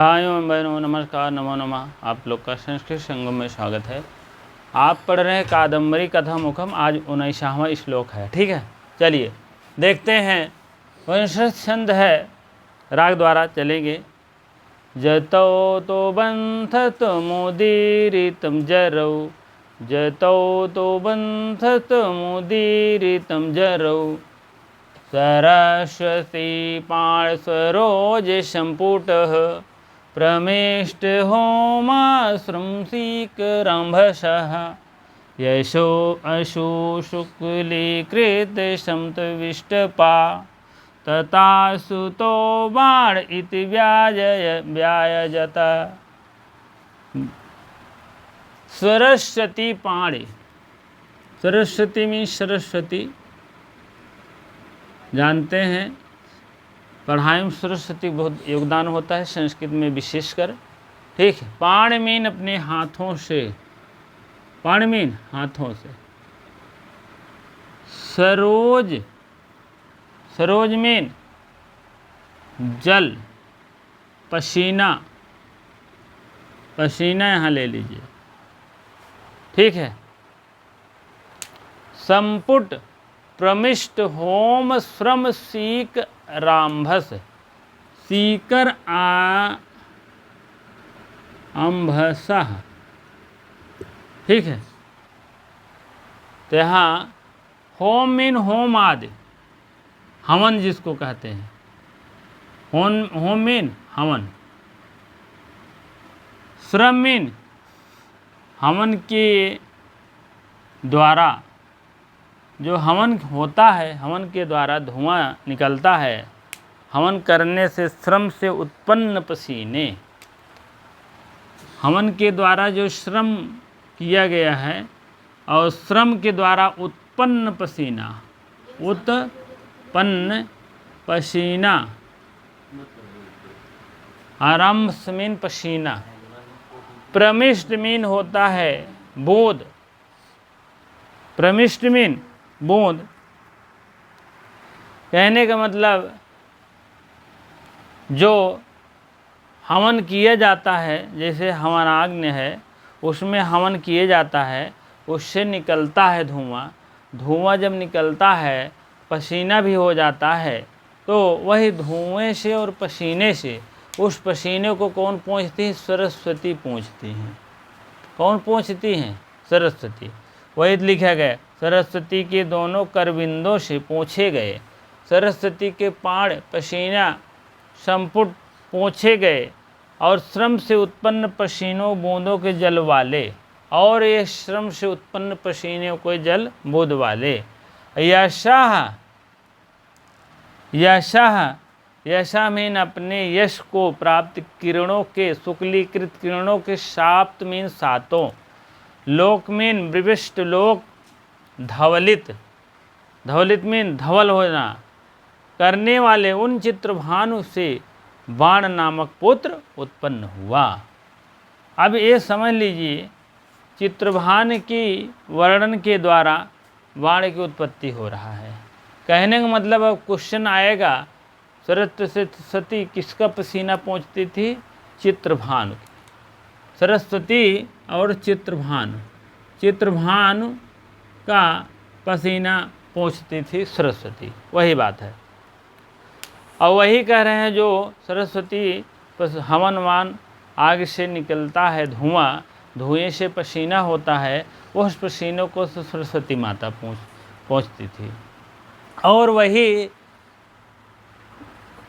भाइयों बहनों नमस्कार, नमो नमः। आप लोग का संस्कृत संगम में स्वागत है। आप पढ़ रहे हैं कादम्बरी कथा मुखम। आज 19वां श्लोक है। ठीक है, चलिए देखते हैं। वंशज छंद है, राग द्वारा चलेंगे। जतौ तो बंधत मुदीरितम जरौ, जतौ तो बंधत मुदीरितम जरौ, सरस्वती पाण सरोज संपुटः, प्रमेष्ट होमाश्रंसीकरंभसः, यशो अशु शुक्लीकृत समतविष्टपा, तथा सुतो बाण इति व्यायजत। सरस्वती पाणे, सरस्वती में सरस्वती जानते हैं, पढ़ाई में सरस्वती बहुत योगदान होता है, संस्कृत में विशेषकर। ठीक है, पाण मीन अपने हाथों से, पाण मीन हाथों से, सरोज, सरोज मीन जल, पसीना, पसीना यहाँ ले लीजिए। ठीक है, संपुट प्रमिष्ट होम श्रम सीक राम्भस, सीकर आम्भसः। ठीक है, तो यहाँ होम मीन होम आदि, हवन जिसको कहते हैं, होम मीन हवन, श्रम मीन हवन के द्वारा, जो हवन होता है, हवन के द्वारा धुआं निकलता है, हवन करने से श्रम से उत्पन्न पसीने, हवन के द्वारा जो श्रम किया गया है और श्रम के द्वारा उत्पन्न पसीना, उत्पन्न पसीना, आरंभ मीन पसीना, प्रमिष्ट मीन होता है बोध, प्रमिष्ट मीन बूंद। कहने का मतलब जो हवन किया जाता है, जैसे हवनाग्नि है, उसमें हवन किया जाता है, उससे निकलता है धुआं, धुआं जब निकलता है पसीना भी हो जाता है, तो वही धुएं से और पसीने से, उस पसीने को कौन पोंछती है? सरस्वती पोंछती हैं। कौन पोंछती हैं? सरस्वती। वही लिखा गया, सरस्वती के दोनों करबिंदों से पोंछे गए, सरस्वती के पाण पसीना संपुट पोंछे गए, और श्रम से उत्पन्न पसीनों बूंदों के जल वाले, और ये श्रम से उत्पन्न पसीनों के जल बूंद वाले। यशः, यशः, यशा मीन अपने यश को प्राप्त किरणों के, शुक्लीकृत किरणों के, साप्त मीन सातों, लोक मीन विविष्ट लोक, धवलित, धवलित मीन धवल होना, करने वाले उन चित्रभानु से बाण नामक पुत्र उत्पन्न हुआ। अब ये समझ लीजिए, चित्रभान की वर्णन के द्वारा बाण की उत्पत्ति हो रहा है। कहने का मतलब अब क्वेश्चन आएगा, सरस्वती किसका पसीना पहुँचती थी? चित्रभानु। सरस्वती और चित्रभानु, चित्रभानु का पसीना पहुँचती थी सरस्वती, वही बात है। और वही कह रहे हैं, जो सरस्वती हवनवान आग से निकलता है धुआं, धुएं से पसीना होता है, उस पसीनों को सरस्वती माता पहुँचती थी। और वही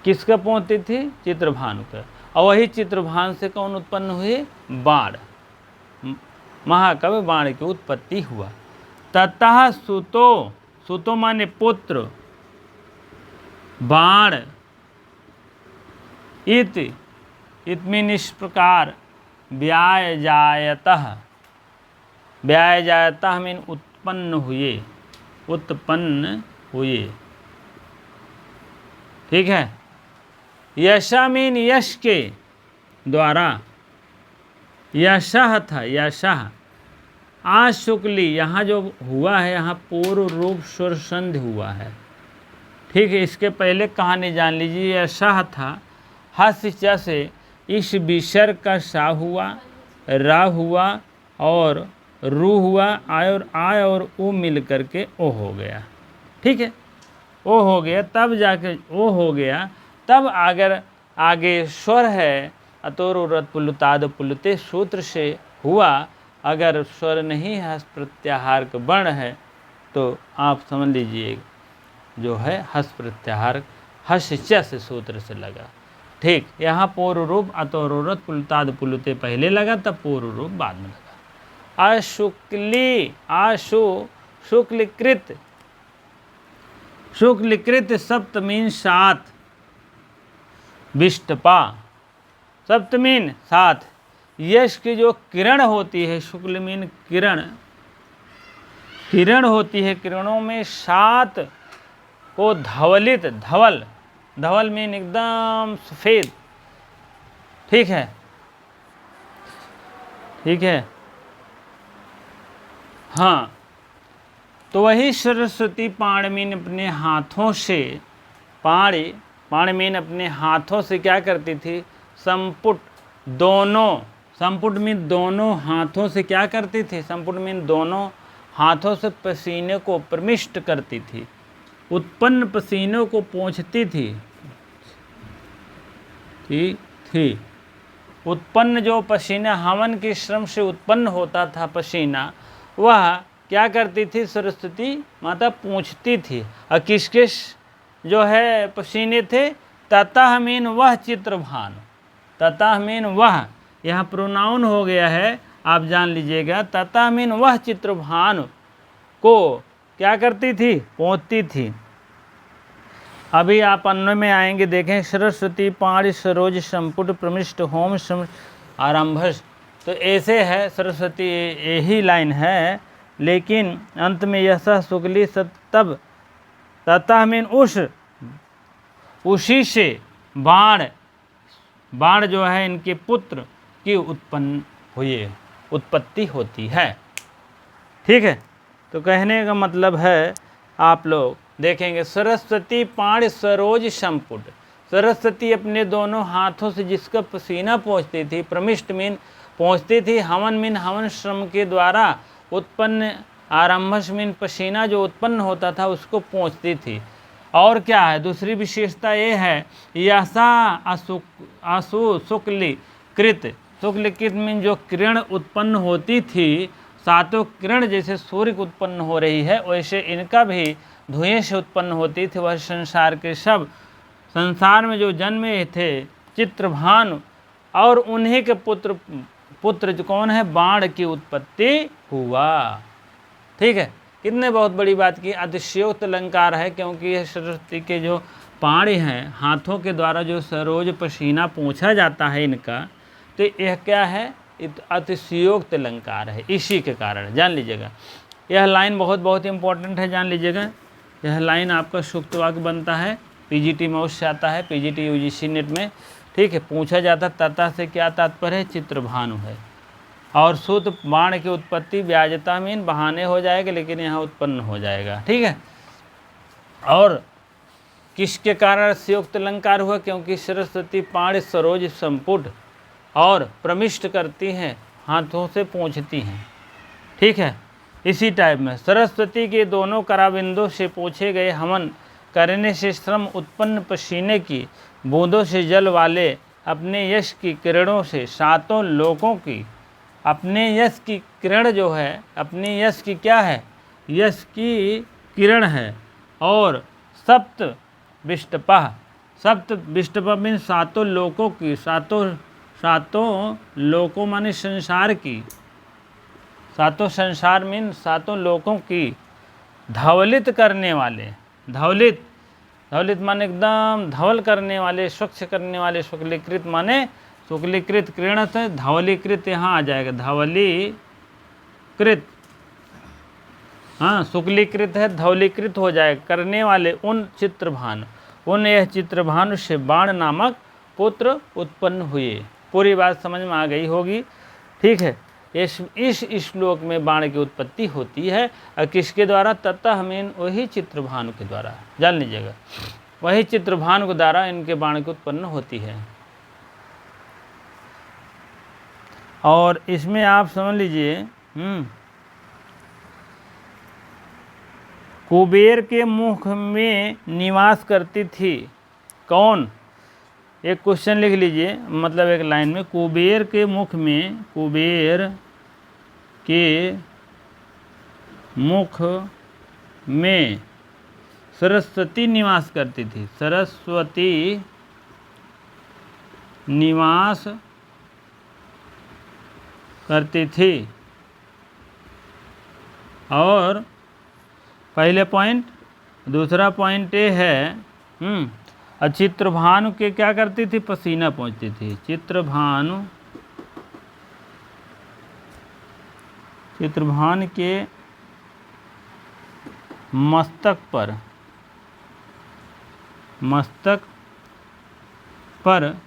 किसका पहुँचती थी? चित्रभानु का। और वही चित्रभान से कौन उत्पन्न हुए? बाण, महाकवि बाण की उत्पत्ति हुआ। ततः सुतो, सुतो माने पुत्र, बाण, इत मीन इस प्रकार, व्यायजायतः, व्यायजायतः मीन उत्पन्न हुए, उत्पन्न हुए। ठीक है, यशा मीन यश के द्वारा, यशः था, यशः। आज शुक्ली, यहाँ जो हुआ है, यहाँ पूर्व रूप स्वर संधि हुआ है। ठीक है, इसके पहले कहानी जान लीजिए। यशः था, हस्य च से इस विसर्ग का सा हुआ, रा हुआ और रू हुआ, आय और ऊ मिल करके ओ हो गया। ठीक है, ओ हो गया, तब जाके ओ हो गया, तब अगर आगे स्वर है अतोर उरत पुलुताद पुलुते सूत्र से हुआ, अगर स्वर नहीं है, हस प्रत्याहार का वर्ण है, तो आप समझ लीजिए जो है हस प्रत्याहार हस च से सूत्र से लगा। ठीक, यहाँ पूर्व रूप अतोर उरत पुलुताद पुलुते पहले लगा, तब पूर्व रूप बाद में लगा। अशुक्ली, आशु शुक्लकृत, शुक्लकृत सप्तमीन सात, विष्टपा सप्तमीन सात, यश की जो किरण होती है, शुक्ल मीन किरण, किरण होती है, किरणों में सात को धवलित, धवल, धवल मीन एकदम सफेद। ठीक है, ठीक है, हाँ, तो वही सरस्वती पाणिमीन अपने हाथों से, पाणिमीन अपने हाथों से क्या करती थी, संपुट दोनों, संपुट मीन दोनों हाथों से क्या करती थी, संपुट मीन दोनों हाथों से पसीने को प्रमिष्ट करती थी, उत्पन्न पसीनों को पोंछती थी, थी उत्पन्न जो पसीना हवन के श्रम से उत्पन्न होता था पसीना, वह क्या करती थी, सरस्वती माता पूछती थी। और किस किस जो है पसीने थे, ततः मीन वह चित्रभानु, ततः मीन वह, यहाँ प्रोनाउन हो गया है, आप जान लीजिएगा। ततः मीन वह चित्रभानु को क्या करती थी, पोंछती थी। अभी आप अन्वय में आएंगे, देखें, सरस्वती पाणि सरोज संपुट प्रमिष्ट होम आरंभस, तो ऐसे है सरस्वती, यही लाइन है, लेकिन अंत में यह शुक्ली तब, ततः मीन उसी से बाण, बाण जो है इनके पुत्र की उत्पन्न हुए, उत्पत्ति होती है। ठीक है, तो कहने का मतलब है, आप लोग देखेंगे, सरस्वती पाण सरोज संपुट, सरस्वती अपने दोनों हाथों से जिसका पसीना पहुँचती थी, प्रमिष्ट मीन पहुँचती थी, हवन मीन हवन श्रम के द्वारा उत्पन्न, आरंभस मीन पसीना जो उत्पन्न होता था उसको पहुँचती थी। और क्या है, दूसरी विशेषता ये है, यसा आसु शुक्लीकृत, शुक्लीकृत मीन जो किरण उत्पन्न होती थी, सातों किरण जैसे सूर्य को उत्पन्न हो रही है, वैसे इनका भी धुएं से उत्पन्न होती थी। वह संसार के सब, संसार में जो जन्मे थे चित्रभानु, और उन्हीं के पुत्र जो कौन है, बाण की उत्पत्ति हुआ। ठीक है, कितने बहुत बड़ी बात की, अतिशयोक्त अलंकार है, क्योंकि यह सरस्वती के जो पाणी हैं, हाथों के द्वारा जो सरोज पसीना पोंछा जाता है इनका, तो यह क्या है, अतिशयोक्त अलंकार है, इसी के कारण जान लीजिएगा। यह लाइन बहुत बहुत इंपॉर्टेंट है, जान लीजिएगा। यह लाइन आपका सूक्त वाक्य बनता है, पीजीटी में उससे आता है, पीजीटी यूजीसी नेट में। ठीक है, पूछा जाता तथा से क्या तात्पर्य है, चित्रभानु है। और सूत बाण की उत्पत्ति व्याजता मीन बहाने हो जाएगा, लेकिन यहाँ उत्पन्न हो जाएगा। ठीक है, और किसके कारण संयुक्त अलंकार हुआ, क्योंकि सरस्वती पाण सरोज संपुट और प्रमिष्ट करती हैं, हाथों से पोंछती हैं। ठीक है, इसी टाइप में सरस्वती के दोनों कराबिंदों से पोंछे गए हवन करने से श्रम उत्पन्न पसीने की बूंदों से जल वाले अपने यश की किरणों से सातों लोकों की, अपने यश की किरण जो है, अपने यश की क्या है, यश की किरण है। और सप्त विष्टपा मीन सातों लोकों की, सातों लोकों माने संसार की, सातों संसार मीन सातों लोकों की धवलित करने वाले, धवलित माने एकदम धवल करने वाले, स्वच्छ करने वाले, शुक्लीकृत माने शुक्लीकृत, किरण से धवलीकृत यहाँ आ जाएगा, धवलीकृत, हाँ शुक्लीकृत है, धवलीकृत हो जाएगा, करने वाले उन चित्रभानु, उन यह चित्रभानु से बाण नामक पुत्र उत्पन्न हुए। पूरी बात समझ में आ गई होगी। ठीक है, इस श्लोक में बाण की उत्पत्ति होती है, और किसके द्वारा, ततः मीन वही चित्रभानु के द्वारा, जान लीजिएगा, वही चित्रभानु के द्वारा इनके बाण की उत्पन्न होती है। और इसमें आप समझ लीजिए कुबेर के मुख में निवास करती थी कौन? एक क्वेश्चन लिख लीजिए, मतलब एक लाइन में, कुबेर के मुख में सरस्वती निवास करती थी। सरस्वती निवास करती थी। और पहले पॉइंट। दूसरा पॉइंट ये है चित्रभानु के क्या करती थी? पसीना पहुँचती थी। चित्रभानु के मस्तक पर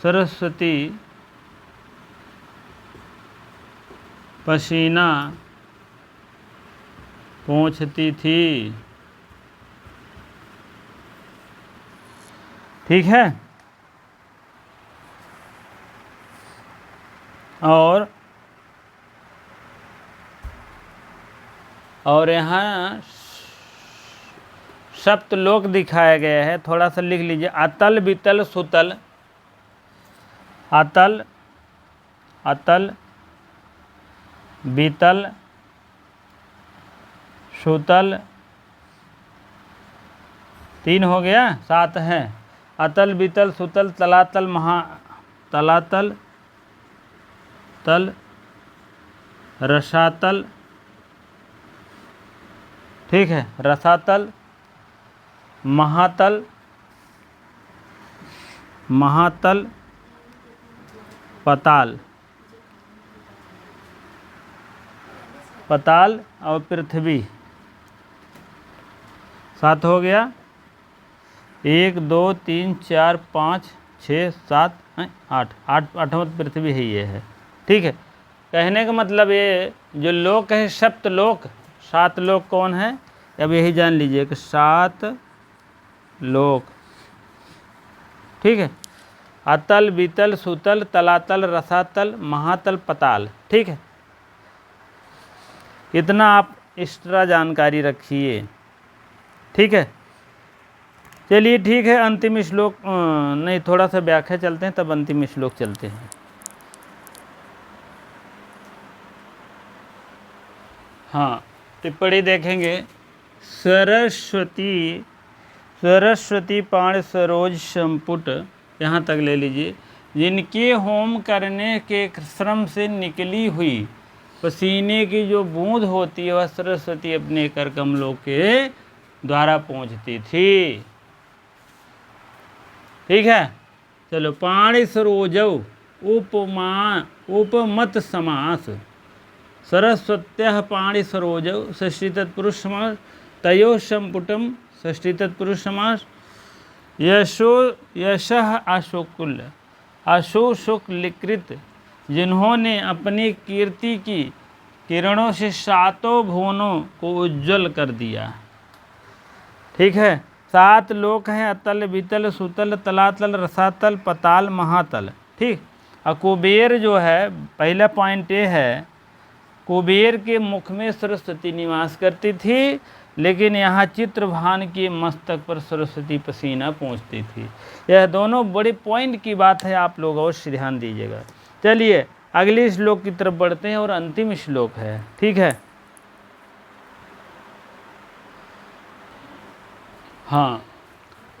सरस्वती पसीना पहुँचती थी। ठीक है। और यहाँ सप्तलोक दिखाया गया है, थोड़ा सा लिख लीजिए। अतल बितल सुतल। अतल बितल सुतल 3 हो गया, 7 है। अतल बितल सुतल तलातल तलातल तल रसातल। ठीक है, रसातल महातल पताल और पृथ्वी। 7 हो गया। 1 2 3 4 5 6 7 8 आठवां पृथ्वी है, ये है। ठीक है। कहने का मतलब ये जो लोक है सप्तलोक, 7 लोक कौन है? अब यही जान लीजिए कि 7 लोक। ठीक है। अतल बीतल सुतल तलातल रसातल महातल पताल। ठीक है, इतना आप एक्स्ट्रा जानकारी रखिए। ठीक है, चलिए ठीक है। अंतिम श्लोक नहीं, थोड़ा सा व्याख्या चलते हैं, तब अंतिम श्लोक चलते हैं। हाँ, टिप्पणी देखेंगे। सरस्वती पाण सरोज संपुट, यहाँ तक ले लीजिए। जिनके होम करने के श्रम से निकली हुई पसीने की जो बूंद होती है, वह सरस्वती अपने कर कमलों के द्वारा पहुँचती थी। ठीक है, चलो। पाणि सरोजौ उपमत समास। सरस्वत्यः पाणि सरोजौ षष्ठी तत्पुरुष समास। तयोः संपुटम षष्ठी तत्पुरुष समास। यशः अशुक्लकृत, जिन्होंने अपनी कीर्ति की किरणों से 7 भुवनों को उज्जवल कर दिया। ठीक है, 7 लोक हैं, अतल बीतल सुतल तलातल रसातल पताल महातल। ठीक। और कुबेर जो है, पहला पॉइंट ये है, कुबेर के मुख में सरस्वती निवास करती थी, लेकिन यहाँ चित्रभान के मस्तक पर सरस्वती पसीना पहुँचती थी। यह दोनों बड़े पॉइंट की बात है, आप लोग अवश्य ध्यान दीजिएगा। चलिए अगले श्लोक की तरफ बढ़ते हैं, और अंतिम श्लोक है। ठीक है। हाँ,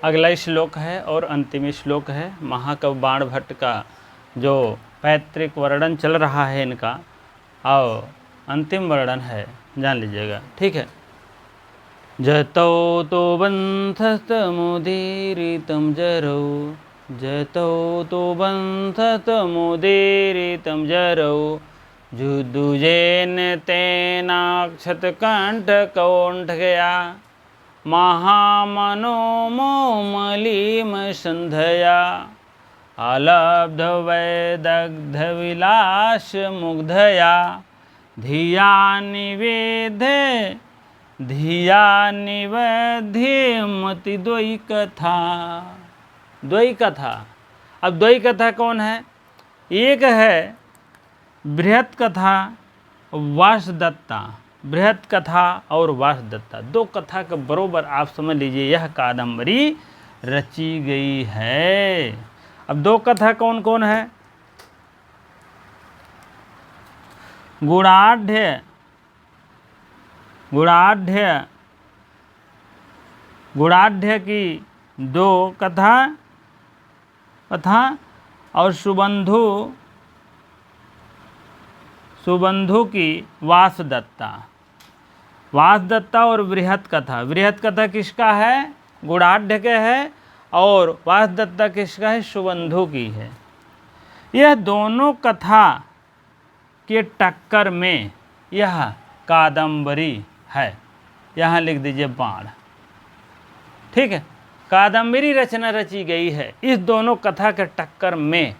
अगला श्लोक है और अंतिम श्लोक है। महाकवि बाणभट्ट का जो पैतृक वर्णन चल रहा है इनका, और अंतिम वर्णन है, जान लीजिएगा। ठीक है। जतौ तो बंधस्तमुदीरितं जरौ, जतौ तो बंधस्तमुदीरितं जरौ, जुदुजेन तेनाक्षतकण्ठकौण्ठया, महामनोमलिमसन्धया, अलब्धवैदग्धविलासमुग्धया, धिया निवेद्यमति द्वयी कथा। द्वयी कथा। अब द्वयी कथा कौन है? एक है बृहत कथा वासदत्ता, बृहत कथा और वासदत्ता, दो कथा के बरोबर आप समझ लीजिए यह कादम्बरी रची गई है। अब दो कथा कौन कौन है? गुणाढ़, गुणाढ़ की दो कथा और सुबंधु की वासदत्ता, और बृहत कथा किसका है? गुणाढ़ के है, और वासदत्ता किसका है? सुबंधु की है। यह दोनों कथा के टक्कर में यह कादम्बरी है। यहाँ लिख दीजिए बाण, ठीक है। कादम्बरी रचना रची गई है इस दोनों कथा के टक्कर में।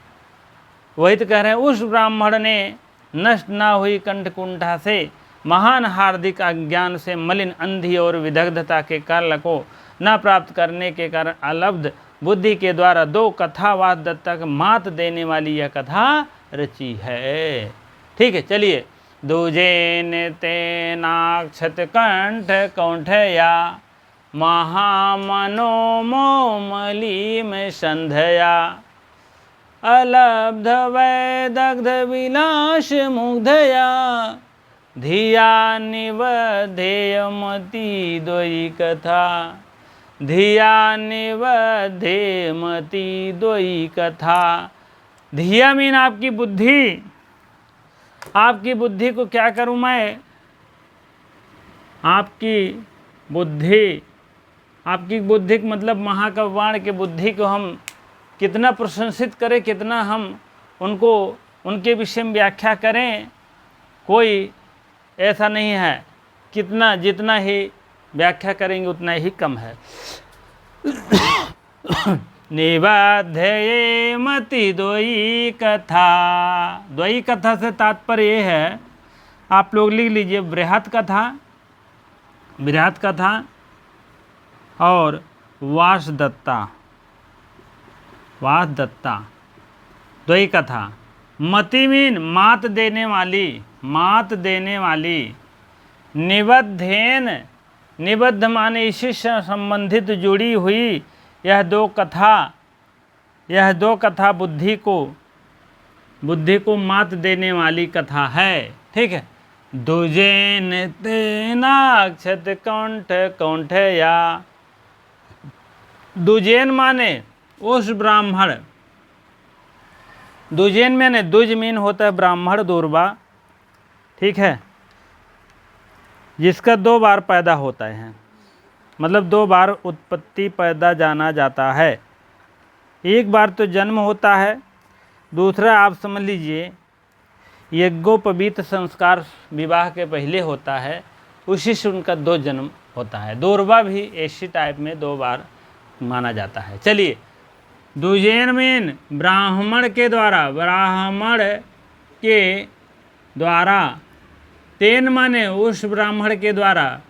वही तो कह रहे हैं, उस ब्राह्मण ने नष्ट ना हुई कंठकुंठा से, महान हार्दिक अज्ञान से मलिन अंधी और विदग्धता के काल को न प्राप्त करने के कारण अलब्ध बुद्धि के द्वारा दो कथा वासदत्ता को मात देने वाली यह कथा रची है। ठीक है, चलिए। दूजेन तेनाक्षत कंठ कौंठया महामनोमोमलीम संध्या अलब्ध वैदग्ध विलास मुग्धया धिया निवधेयमति द्वयी कथा, धिया निवधेयमति द्वयी कथा। धिया मीन आपकी बुद्धि, आपकी बुद्धि को क्या करूं मैं? आपकी बुद्धि का मतलब महाकाव्यवाण के बुद्धि को हम कितना प्रशंसित करें, कितना हम उनको उनके विषय में व्याख्या करें, कोई ऐसा नहीं है। कितना जितना ही व्याख्या करेंगे उतना ही कम है। निबद्धये मति द्वयी कथा, द्वयी कथा से तात्पर्य ये है, आप लोग लिख लीजिए बृहत कथा और वासदत्ता द्वयी कथा। मति मीन मात देने वाली, निबद्ध माने इसी से संबंधित जुड़ी हुई यह दो कथा बुद्धि को मात देने वाली कथा है। ठीक है। दुजेन तेनाक्षत कंठ कौंठया, दुजेन माने उस ब्राह्मण, दुजेन माने दुज मीन होता है ब्राह्मण दूरबा, ठीक है, जिसका दो बार पैदा होता है, मतलब दो बार उत्पत्ति पैदा जाना जाता है। एक बार तो जन्म होता है, दूसरा आप समझ लीजिए यज्ञोपवीत संस्कार विवाह के पहले होता है, उसी से उनका दो जन्म होता है। दूरबा भी ऐसी टाइप में दो बार माना जाता है। चलिए, दुजेन मीन ब्राह्मण के द्वारा, तेन माने उस ब्राह्मण के द्वारा,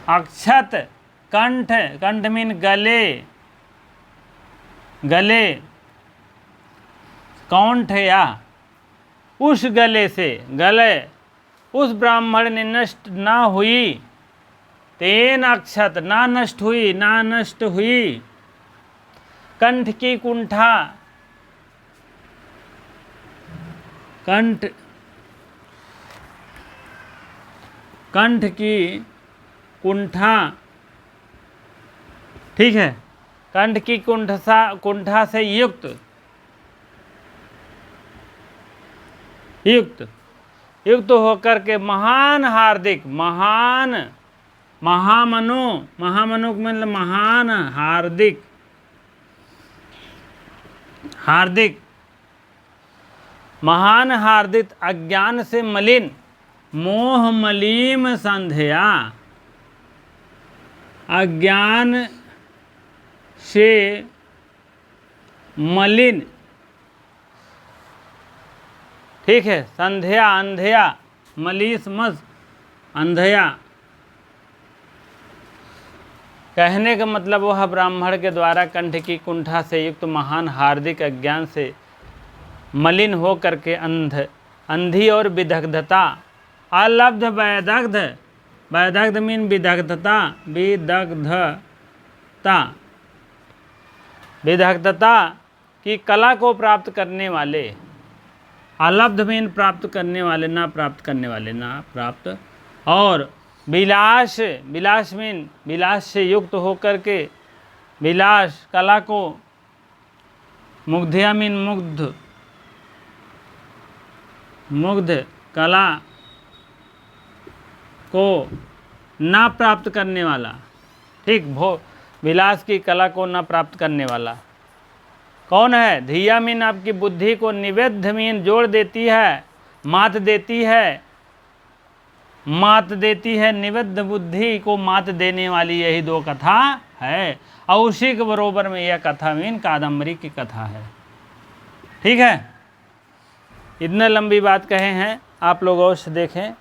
अक्षत कंठ मीन गले, कौंठ या उस गले उस ब्राह्मण ने नष्ट ना हुई, तेन अक्षत ना नष्ट हुई कंठ की कुंठा, कंठ की कुंठा, ठीक है, कंठ की कुंठा से युक्त होकर के महान हार्दिक, महामनो मतलब महान हार्दिक अज्ञान से मलिन, मोह मलीम संध्या, अज्ञान से मलिन, ठीक है, संध्या अंधया, मलीस मस अंधया, कहने का मतलब वह ब्राह्मण के द्वारा कंठ की कुंठा से युक्त महान हार्दिक अज्ञान से मलिन हो करके अंधी और विदग्धता। अलब्ध वैदग्ध, वैदग्ध मीन विदग्धता, विदग्धता की कला को प्राप्त करने वाले। अलब्ध मीन प्राप्त करने वाले, ना प्राप्त करने वाले, ना प्राप्त। और विलास, विलास मीन विलास से युक्त होकर के, विलास कला को, मुग्धया मीन मुग्ध, मुग्ध कला को ना प्राप्त करने वाला। ठीक, विलास की कला को ना प्राप्त करने वाला कौन है? धिया मीन आपकी बुद्धि को, निवेद्ध मीन जोड़ देती है, मात देती है, मात देती है, निवेद्ध बुद्धि को मात देने वाली यही दो कथा है। और उसी के बरोबर में यह कथा मीन कादम्बरी की कथा है। ठीक है, इतने लंबी बात कहे हैं, आप लोग और से देखें।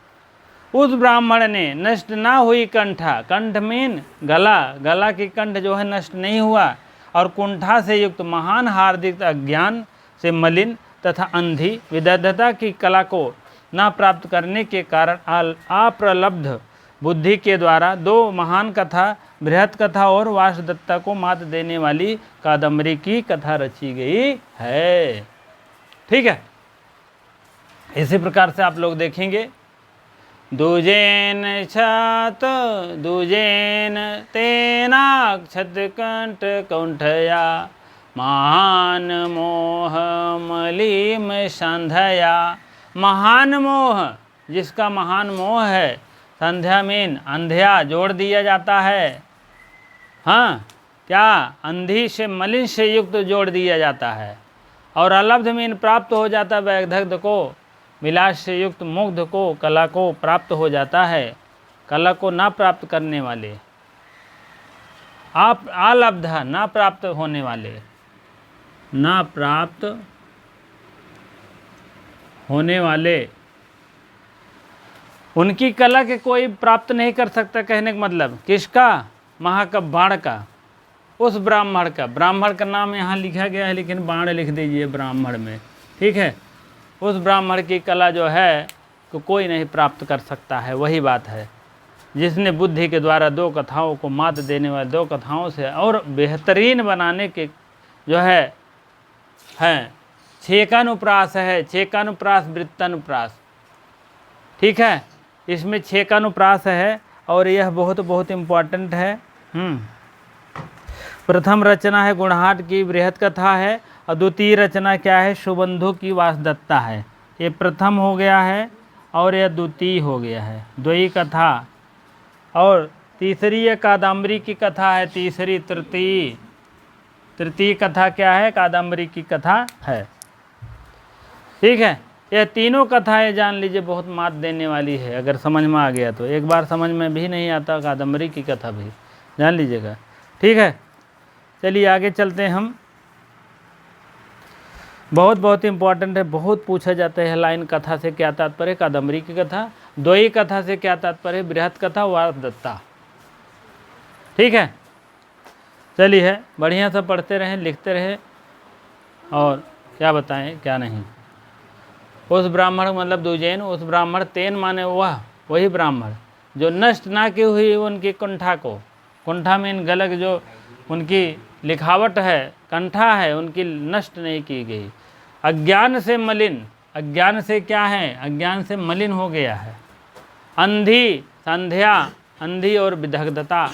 उस ब्राह्मण ने नष्ट ना हुई कंठा, कंठ मीन गला, गला की कंठ जो है नष्ट नहीं हुआ, और कुंठा से युक्त महान हार्दिक अज्ञान से मलिन तथा अंधी विदग्धता की कला को ना प्राप्त करने के कारण अप्रलब्ध बुद्धि के द्वारा दो महान कथा, बृहत कथा और वासदत्ता को मात देने वाली कादम्बरी की कथा रची गई है। ठीक है, इसी प्रकार से आप लोग देखेंगे। दुजेन छत दुजेन तेना क्षतकंठ कौंठया, महान मोह मलीम संध्या। महान मोह, जिसका महान मोह है, संध्या मीन अंधिया जोड़ दिया जाता है। हाँ, क्या? अंधी से मलिन से युक्त जोड़ दिया जाता है। और अलब्ध मीन प्राप्त हो जाता है वैदग्ध को, विलास से युक्त मुग्ध को, कला को प्राप्त हो जाता है। कला को ना प्राप्त करने वाले, आप अलब्ध, ना प्राप्त होने वाले, ना प्राप्त होने वाले, उनकी कला के कोई प्राप्त नहीं कर सकता। कहने का मतलब किसका? महाकव्य का, उस ब्राह्मण का। ब्राह्मण का नाम यहाँ लिखा गया है, लेकिन बाण लिख दीजिए ब्राह्मण में। ठीक है, उस ब्राह्मण की कला जो है तो कोई नहीं प्राप्त कर सकता है। वही बात है, जिसने बुद्धि के द्वारा दो कथाओं को मात देने वाले, दो कथाओं से और बेहतरीन बनाने के जो है छेकानुप्रास है, छेकानुप्रास, वृत्तानुप्रास। ठीक है, इसमें छेकानुप्रास है और यह बहुत बहुत इम्पोर्टेंट है। प्रथम रचना है गुणहाट की बृहत कथा है, और द्वितीय रचना क्या है? सुबंधु की वासदत्ता है। ये प्रथम हो गया है और यह द्वितीय हो गया है, द्वयी कथा। और तीसरी यह कादम्बरी की कथा है, तीसरी, तृतीय, तृतीय कथा क्या है? कादम्बरी की कथा है। ठीक है, यह तीनों कथाएं जान लीजिए बहुत मात देने वाली है। अगर समझ में आ गया तो, एक बार समझ में भी नहीं आता कादम्बरी की कथा भी जान लीजिएगा। ठीक है, चलिए आगे चलते हैं हम। बहुत बहुत इम्पॉर्टेंट है, बहुत पूछा जाता है लाइन कथा से क्या तात्पर्य? कादम्बरी की कथा। द्वयी कथा से क्या तात्पर्य? बृहत कथा, वासदत्ता। ठीक है, चलिए बढ़िया से पढ़ते रहें, लिखते रहें, और क्या बताएं क्या नहीं। उस ब्राह्मण मतलब दुजैन, उस ब्राह्मण, तेन माने वह, वही ब्राह्मण जो नष्ट ना की हुई उनकी कुंठा को, कुंठा मीन गलत जो उनकी लिखावट है, कंठा है, उनकी नष्ट नहीं की गई। अज्ञान से मलिन, अज्ञान से क्या है? अज्ञान से मलिन हो गया है। अंधी, संध्या, अंधी और विदग्धता,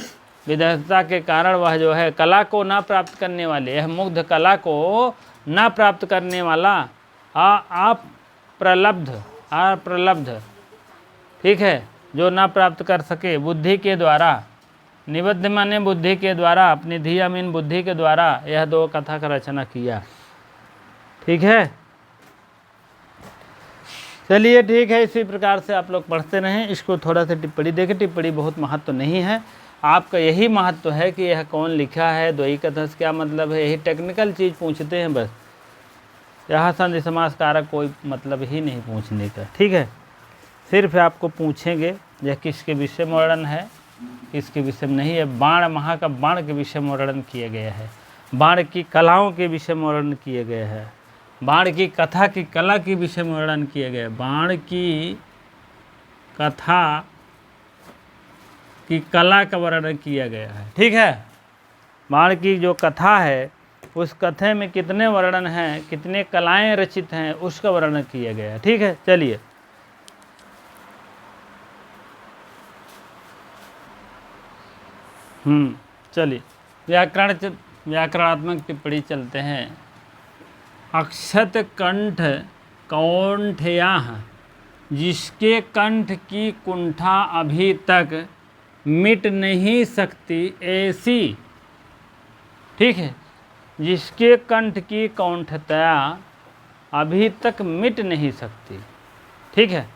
विदग्धता के कारण वह जो है कला को ना प्राप्त करने वाले, यह मुग्ध कला को ना प्राप्त करने वाला, अप्रलब्ध, ठीक है, जो ना प्राप्त कर सके बुद्धि के द्वारा, निबद्ध माने बुद्धि के द्वारा, अपनी धिया मीन बुद्धि के द्वारा यह दो कथा का रचना किया। ठीक है, चलिए ठीक है, इसी प्रकार से आप लोग पढ़ते रहें। इसको थोड़ा सा टिप्पणी देखें, टिप्पणी बहुत महत्व नहीं है, आपका यही महत्व है कि यह कौन लिखा है, द्वयी कथा से क्या मतलब है, यही टेक्निकल चीज़ पूछते हैं बस। यहाँ संधि समास कारक कोई मतलब ही नहीं पूछने का। ठीक है, सिर्फ आपको पूछेंगे यह किसके विषय में वर्णन है, किसके विषय में नहीं है। बाण, महा का बाण के विषय में वर्णन किया गया है, बाण की कलाओं के विषय में वर्णन किए गए हैं, बाण की कथा की कला के विषय में वर्णन किया गया है। बाण की कथा की कला का वर्णन किया गया है। ठीक है, बाण की जो कथा है उस कथे में कितने वर्णन हैं, कितने कलाएं रचित हैं, उसका वर्णन किया गया है। ठीक है, चलिए चलिए व्याकरणात्मक टिप्पणी चलते हैं। अक्षत कंठ कौंठयाः, जिसके कंठ की कुंठा अभी तक मिट नहीं सकती ऐसी। ठीक है, जिसके कंठ की कौंठता अभी तक मिट नहीं सकती। ठीक है,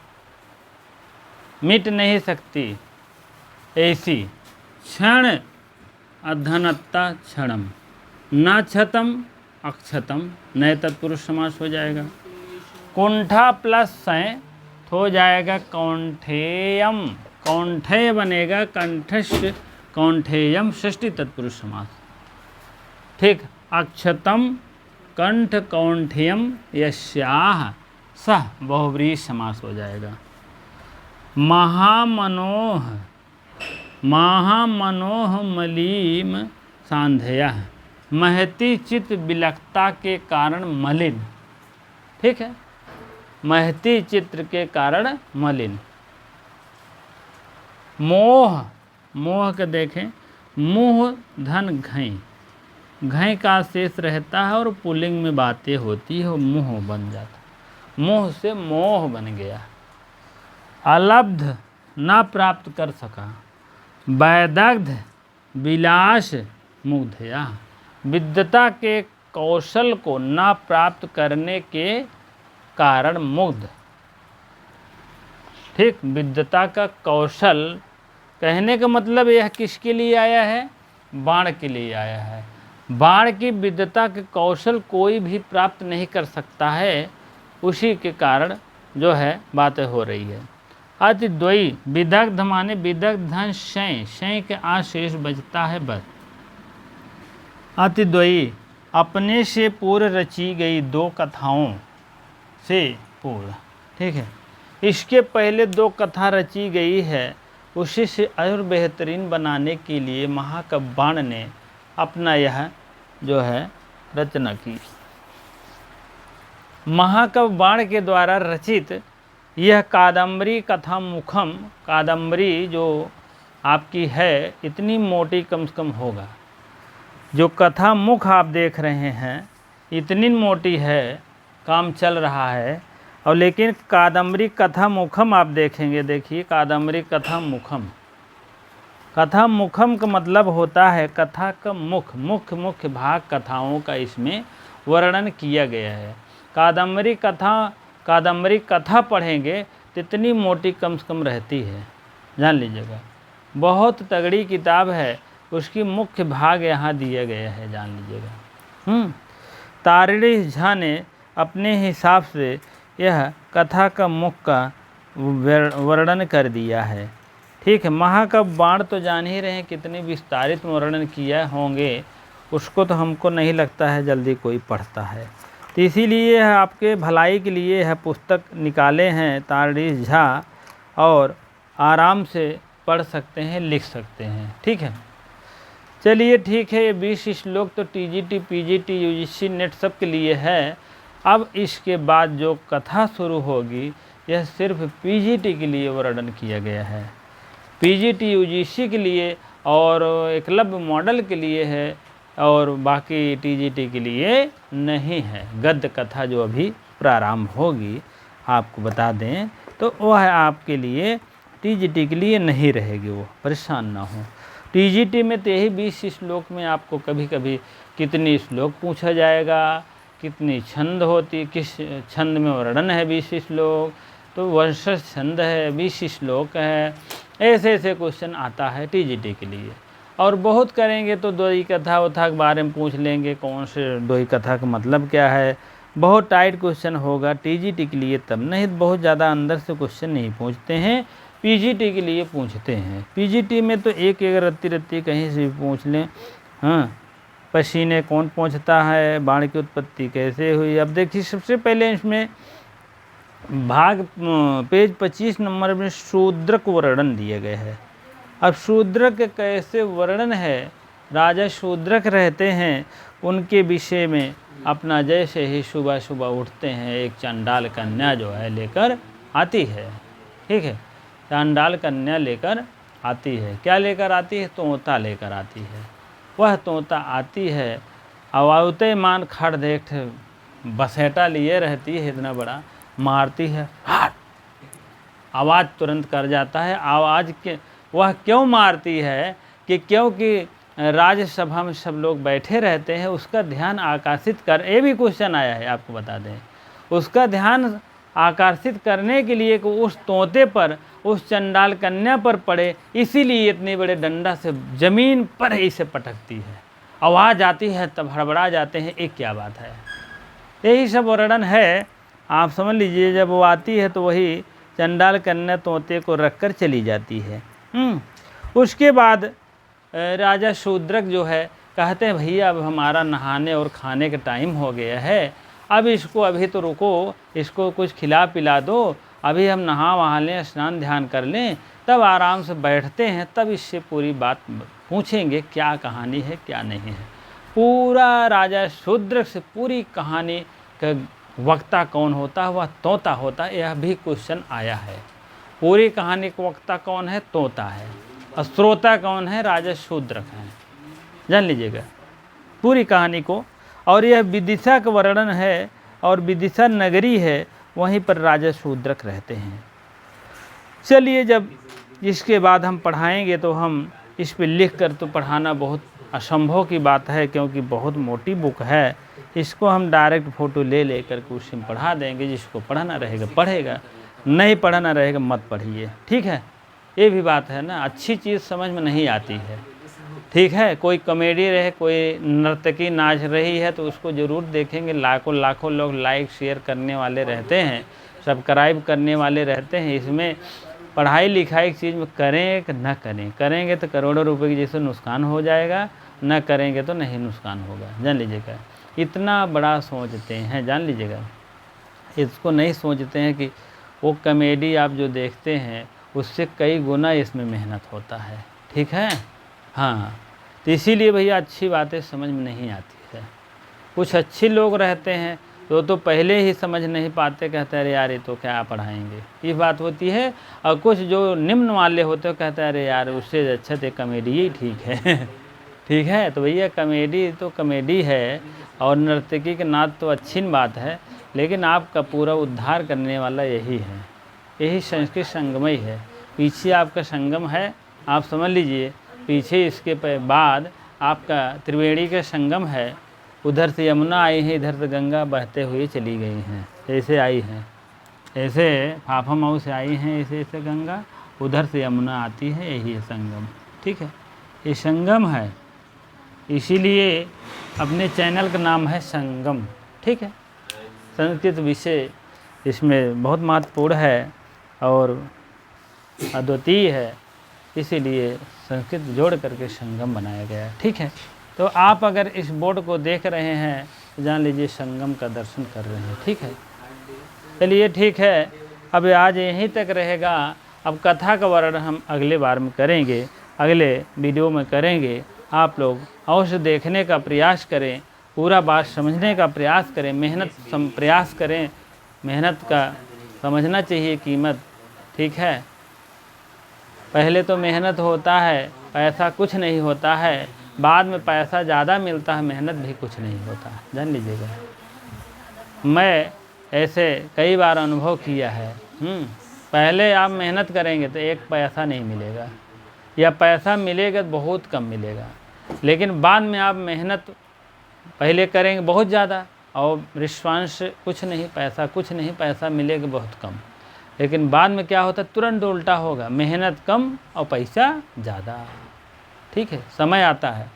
मिट नहीं सकती ऐसी। क्षण अधनत्ता क्षणम, न क्षतम अक्षतम, नए तत्पुरुष समास हो जाएगा। कुंठा प्लस सय हो जाएगा कौंठेयम, कौंठेय बनेगा कंठस्थ कौंठेयम षष्ठी तत्पुरुष समास। ठीक, अक्षतम कंठ कौंठेयम यस्याह सह बहुव्रीहि समास हो जाएगा। महामनोह, महामनोह मलीम सांध्यः, महती चित्त विलक्षता के कारण मलिन। ठीक है, महती चित्र के कारण मलिन। मोह, मोह के देखें, मुँह धन घई, घई का शेष रहता है और पुल्लिंग में बातें होती है, मुँह बन जाता, मुँह से मोह बन गया। अलब्ध, ना प्राप्त कर सका। वैदग्ध विलास मुग्धया, विद्वता के कौशल को ना प्राप्त करने के कारण मुग्ध। ठीक, विद्वता का कौशल कहने का मतलब यह किसके लिए आया है? बाण के लिए आया है। बाण की विद्वता के कौशल कोई भी प्राप्त नहीं कर सकता है, उसी के कारण जो है बातें हो रही है। अतिद्वयी, विदग्ध माने विदग्ध धन शय, शय के आशेष बचता है बस। अतिद्वयी, अपने से पूर्व रची गई दो कथाओं से पूर्व। ठीक है, इसके पहले दो कथा रची गई है, उसी से और बेहतरीन बनाने के लिए महाकवि बाण ने अपना यह जो है रचना की। महाकवि बाण के द्वारा रचित यह कादम्बरी कथा मुखम, कादम्बरी जो आपकी है इतनी मोटी कम से कम होगा। जो कथा मुख आप देख रहे हैं इतनी मोटी है, काम चल रहा है। और लेकिन कादम्बरी कथा मुखम आप देखेंगे, देखिए कादम्बरी कथा मुखम, कथा मुखम का मतलब होता है कथा का मुख, मुख्य मुख्य भाग कथाओं का इसमें वर्णन किया गया है। कादम्बरी कथा पढ़ेंगे तो इतनी मोटी कम से कम रहती है, जान लीजिएगा। बहुत तगड़ी किताब है, उसकी मुख्य भाग यहाँ दिया गया है, जान लीजिएगा। तारिणी झा ने अपने हिसाब से यह कथा का मुख का वर्णन कर दिया है। ठीक है, महाकवि बाण तो जान ही रहे हैं कितने विस्तारित वर्णन किया होंगे, उसको तो हमको नहीं लगता है जल्दी कोई पढ़ता है। तो इसीलिए आपके भलाई के लिए यह पुस्तक निकाले हैं तारिणी झा, और आराम से पढ़ सकते हैं, लिख सकते हैं। ठीक है, चलिए ठीक है। ये 20 श्लोक तो टीजीटी, पीजीटी, यूजीसी, नेट सब के लिए है। अब इसके बाद जो कथा शुरू होगी यह सिर्फ पीजीटी के लिए वर्णन किया गया है, पीजीटी यूजीसी के लिए और एकलव्य मॉडल के लिए है, और बाकी टीजीटी के लिए नहीं है। गद्य कथा जो अभी प्रारंभ होगी आपको बता दें, तो वह आपके लिए टीजीटी के लिए नहीं रहेगी, वो परेशान ना हो। टीजीटी में तो यही 20 श्लोक में आपको कभी कभी कितनी श्लोक पूछा जाएगा, कितनी छंद होती, किस छंद में वर्णन है 20 श्लोक, तो वंशज छंद है, 20 श्लोक है, ऐसे ऐसे क्वेश्चन आता है टीजीटी के लिए। और बहुत करेंगे तो दोही कथा वथा के बारे में पूछ लेंगे, कौन से दोही कथा का मतलब क्या है। बहुत टाइट क्वेश्चन होगा टीजीटी के लिए, तब नहीं बहुत ज़्यादा अंदर से क्वेश्चन नहीं पूछते हैं, पीजीटी के लिए पूछते हैं। पीजीटी में तो एक रत्ती रत्ती कहीं से भी पूछ लें, हाँ, पसीने कौन पहुँचता है, बाण की उत्पत्ति कैसे हुई। अब देखिए सबसे पहले इसमें पेज 25 नंबर में शूद्रक वर्णन दिए गए हैं। अब शूद्रक कैसे वर्णन है, राजा शूद्रक रहते हैं, उनके विषय में अपना जैसे ही सुबह सुबह उठते हैं एक चंडाल कन्या जो है लेकर आती है। ठीक है, चंडाल कन्या लेकर आती है। क्या लेकर आती है? तोता लेकर आती है। वह तोता आती है, अवाउते मान खड़ देख बसेटा लिए रहती है इतना बड़ा, मारती है, हाट आवाज़ तुरंत कर जाता है। आवाज़ के वह क्यों मारती है कि क्योंकि राज्यसभा में सब लोग बैठे रहते हैं, उसका ध्यान आकर्षित कर, ये भी क्वेश्चन आया है आपको बता दें, उसका ध्यान आकर्षित करने के लिए कि उस तोते पर, उस चंडाल कन्या पर पड़े, इसीलिए इतने बड़े डंडा से ज़मीन पर इसे पटकती है। आवाज़ आती है तब हड़बड़ा जाते हैं, एक क्या बात है। यही सब वर्णन है, आप समझ लीजिए। जब वो आती है तो वही चंडाल कन्या तोते को रखकर चली जाती है। उसके बाद राजा शूद्रक जो है कहते हैं भैया अब हमारा नहाने और खाने का टाइम हो गया है, अब इसको अभी तो रुको, इसको कुछ खिला पिला दो, अभी हम नहा वहा लें, स्नान ध्यान कर लें, तब आराम से बैठते हैं, तब इससे पूरी बात पूछेंगे क्या कहानी है क्या नहीं है। पूरा राजा शूद्रक से पूरी कहानी का वक्ता कौन होता है? वह तोता होता है। यह भी क्वेश्चन आया है। पूरी कहानी का वक्ता कौन है? तोता है। और श्रोता कौन है? राजा शूद्रक हैं। जान लीजिएगा पूरी कहानी को। और यह विदिशा का वर्णन है, और विदिशा नगरी है, वहीं पर राजा शूद्रक रहते हैं। चलिए, जब इसके बाद हम पढ़ाएंगे तो हम इस पर लिख कर तो पढ़ाना बहुत असंभव की बात है, क्योंकि बहुत मोटी बुक है। इसको हम डायरेक्ट फ़ोटो ले लेकर के उसमें पढ़ा देंगे। जिसको पढ़ना रहेगा पढ़ेगा, नहीं पढ़ना रहेगा मत पढ़िए। ठीक है, ये भी बात है ना, अच्छी चीज़ समझ में नहीं आती है। ठीक है, कोई कॉमेडी रहे, कोई नर्तकी नाच रही है तो उसको ज़रूर देखेंगे। लाखों लाखों लोग लाइक शेयर करने वाले रहते हैं, सब्सक्राइब करने वाले रहते हैं। इसमें पढ़ाई लिखाई की चीज़ में करें कि न करें, करेंगे तो करोड़ों रुपए की जैसे नुकसान हो जाएगा, न करेंगे तो नहीं नुकसान होगा। जान लीजिएगा, इतना बड़ा सोचते हैं, जान लीजिएगा। इसको नहीं सोचते हैं कि वो कॉमेडी आप जो देखते हैं उससे कई गुना इसमें मेहनत होता है। ठीक है, हाँ, तो इसीलिए भैया अच्छी बातें समझ में नहीं आती है। कुछ अच्छे लोग रहते हैं तो पहले ही समझ नहीं पाते, कहते हैं अरे यार ये तो क्या पढ़ाएंगे, ये बात होती है। और कुछ जो निम्न वाले होते हैं कहते हैं अरे यार उससे अच्छा तो कॉमेडी ही ठीक है। ठीक है, तो भैया कॉमेडी तो कॉमेडी है, और नर्तकी के नाच तो अच्छी बात है, लेकिन आपका पूरा उद्धार करने वाला यही है, यही संस्कृत संगम ही है। पीछे आपका संगम है, आप समझ लीजिए, पीछे इसके बाद आपका त्रिवेणी का संगम है। उधर से यमुना आई है, इधर से गंगा बहते हुए चली गई हैं, ऐसे आई हैं, ऐसे फाफा मऊ से आई हैं, ऐसे ऐसे गंगा, उधर से यमुना आती है, यही है संगम। ठीक है, ये संगम है, इसीलिए अपने चैनल का नाम है संगम। ठीक है, संस्कृत विषय इसमें बहुत महत्वपूर्ण है और अद्वितीय है, इसीलिए संस्कृत जोड़ करके संगम बनाया गया है। ठीक है, तो आप अगर इस बोर्ड को देख रहे हैं तो जान लीजिए संगम का दर्शन कर रहे हैं। ठीक है, चलिए ठीक है, अब आज यहीं तक रहेगा। अब कथा का वर्णन हम अगले बार में करेंगे, अगले वीडियो में करेंगे। आप लोग अवश्य देखने का प्रयास करें, पूरा बात समझने का प्रयास करें, प्रयास करें, मेहनत का समझना चाहिए कीमत। ठीक है, पहले तो मेहनत होता है, पैसा कुछ नहीं होता है, बाद में पैसा ज़्यादा मिलता है, मेहनत भी कुछ नहीं होता, जान लीजिएगा। मैं ऐसे कई बार अनुभव किया है। पहले आप मेहनत करेंगे तो एक पैसा नहीं मिलेगा, या पैसा मिलेगा तो बहुत कम मिलेगा, लेकिन बाद में आप मेहनत पहले करेंगे बहुत ज़्यादा और रिस्पॉन्स कुछ नहीं, पैसा कुछ नहीं, पैसा मिलेगा बहुत कम, लेकिन बाद में क्या होता है, तुरंत उल्टा होगा, मेहनत कम और पैसा ज़्यादा। ठीक है, समय आता है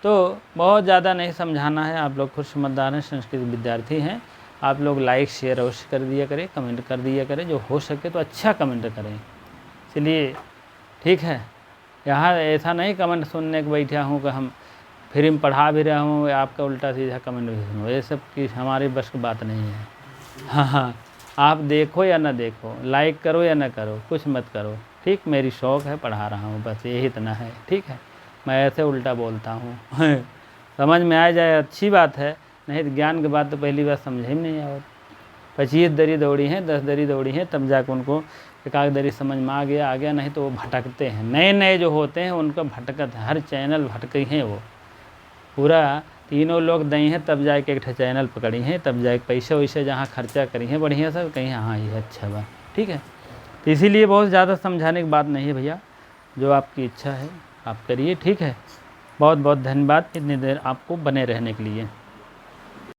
तो बहुत ज़्यादा नहीं समझाना है। आप लोग खुद समझदार हैं, संस्कृत विद्यार्थी हैं, आप लोग लाइक शेयर अवश्य कर दिया करें, कमेंट कर दिया करें, जो हो सके तो अच्छा कमेंट करें। चलिए ठीक है, यहाँ ऐसा नहीं कमेंट सुनने के बैठा हूँ कि हम फ्री में पढ़ा भी रहा हूँ, आपका उल्टा सीधा कमेंट भी सुनो, ये सब की हमारी बस की बात नहीं है। हाँ हाँ, आप देखो या ना देखो, लाइक करो या ना करो, कुछ मत करो, ठीक। मेरी शौक़ है, पढ़ा रहा हूँ, बस यही इतना है, ठीक है। मैं ऐसे उल्टा बोलता हूँ समझ में आ जाए अच्छी बात है, नहीं तो ज्ञान की बात तो पहली बार समझ ही नहीं आवत। 25 दरी दौड़ी हैं, 10 दरी दौड़ी हैं, तब जाकर उनको एकाध दरी समझ में आ गया, नहीं तो वो भटकते हैं। नए नए जो होते हैं उनका भटकत है, हर चैनल भटके हैं, वो पूरा तीनों लोग दई हैं तब जाके एक चैनल पकड़ी हैं, तब जाके पैसे वैसे जहाँ खर्चा करी हैं बढ़िया सब, कहीं हाँ ये अच्छा बा, ठीक है। तो इसीलिए बहुत ज़्यादा समझाने की बात नहीं है भैया, जो आपकी इच्छा है आप करिए, ठीक है। बहुत बहुत धन्यवाद इतनी देर आपको बने रहने के लिए।